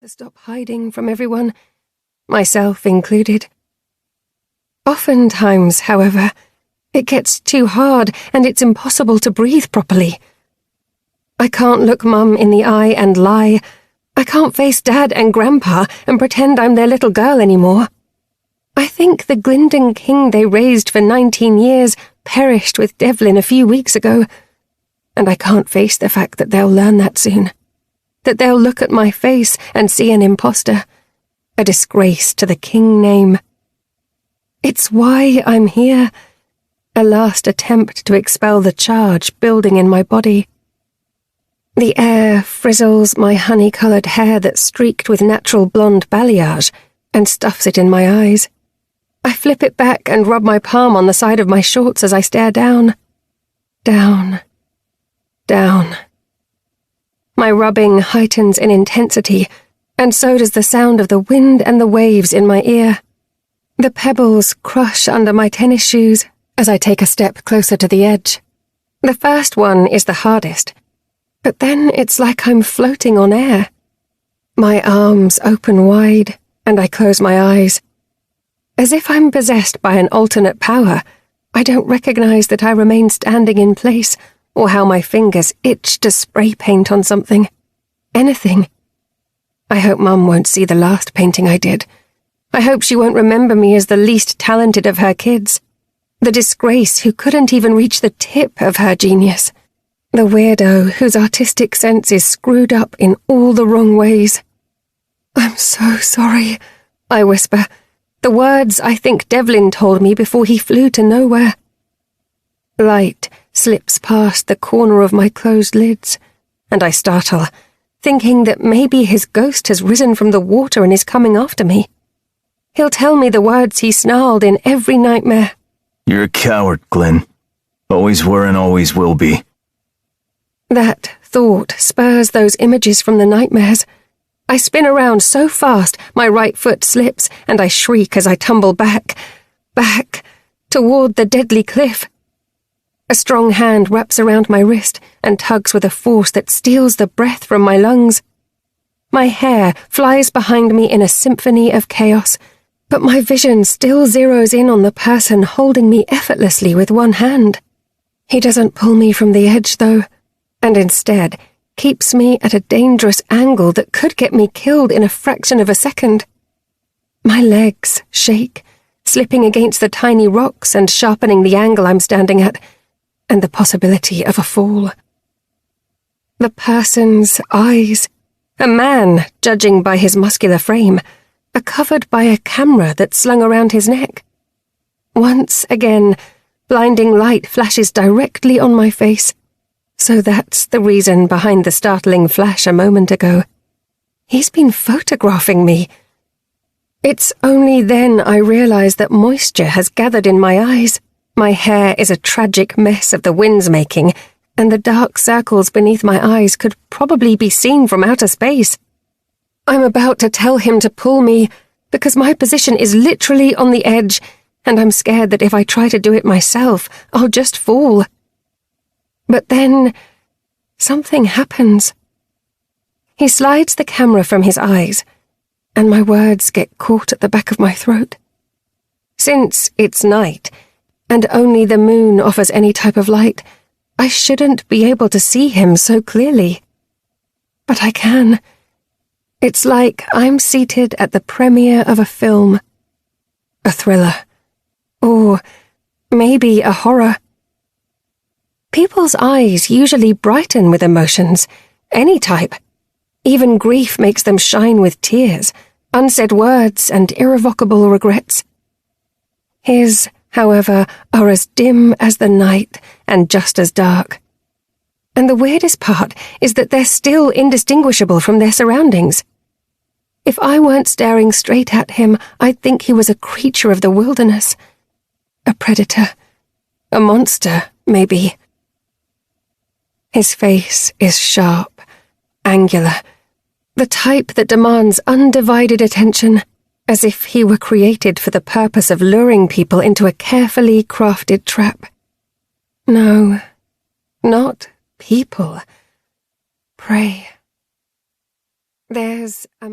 to stop hiding from everyone, myself included. Oftentimes, however, it gets too hard and it's impossible to breathe properly. I can't look Mum in the eye and lie. I can't face Dad and Grandpa and pretend I'm their little girl anymore. I think the Glyndon King they raised for 19 years perished with Devlin a few weeks ago, and I can't face the fact that they'll learn that soon. That they'll look at my face and see an imposter, a disgrace to the King name. It's why I'm here, a last attempt to expel the charge building in my body. The air frizzles my honey-coloured hair that's streaked with natural blonde balayage and stuffs it in my eyes. I flip it back and rub my palm on the side of my shorts as I stare down. Down. Down. My rubbing heightens in intensity, and so does the sound of the wind and the waves in my ear. The pebbles crush under my tennis shoes as I take a step closer to the edge. The first one is the hardest, but then it's like I'm floating on air. My arms open wide, and I close my eyes. As if I'm possessed by an alternate power, I don't recognize that I remain standing in place, or how my fingers itch to spray paint on something. Anything. I hope Mum won't see the last painting I did. I hope she won't remember me as the least talented of her kids. The disgrace who couldn't even reach the tip of her genius. The weirdo whose artistic sense is screwed up in all the wrong ways. "I'm so sorry," I whisper, the words I think Devlin told me before he flew to nowhere. Light slips past the corner of my closed lids, and I startle, thinking that maybe his ghost has risen from the water and is coming after me. He'll tell me the words he snarled in every nightmare. "You're a coward, Glyn. Always were and always will be." That thought spurs those images from the nightmares. I spin around so fast, my right foot slips, and I shriek as I tumble back, toward the deadly cliff. A strong hand wraps around my wrist and tugs with a force that steals the breath from my lungs. My hair flies behind me in a symphony of chaos, but my vision still zeroes in on the person holding me effortlessly with one hand. He doesn't pull me from the edge, though, and instead keeps me at a dangerous angle that could get me killed in a fraction of a second. My legs shake, slipping against the tiny rocks and sharpening the angle I'm standing at, and the possibility of a fall. The person's eyes, a man, judging by his muscular frame, are covered by a camera that's slung around his neck. Once again, blinding light flashes directly on my face. So that's the reason behind the startling flash a moment ago. He's been photographing me. It's only then I realize that moisture has gathered in my eyes. My hair is a tragic mess of the wind's making, and the dark circles beneath my eyes could probably be seen from outer space. I'm about to tell him to pull me, because my position is literally on the edge, and I'm scared that if I try to do it myself, I'll just fall. But then, something happens. He slides the camera from his eyes, and my words get caught at the back of my throat. Since it's night, and only the moon offers any type of light, I shouldn't be able to see him so clearly. But I can. It's like I'm seated at the premiere of a film. A thriller. Or maybe a horror. People's eyes usually brighten with emotions, any type. Even grief makes them shine with tears, unsaid words, and irrevocable regrets. His, however, are as dim as the night and just as dark. And the weirdest part is that they're still indistinguishable from their surroundings. If I weren't staring straight at him, I'd think he was a creature of the wilderness. A predator. A monster, maybe. His face is sharp, angular, the type that demands undivided attention, as if he were created for the purpose of luring people into a carefully crafted trap. No, not people. Prey. There's a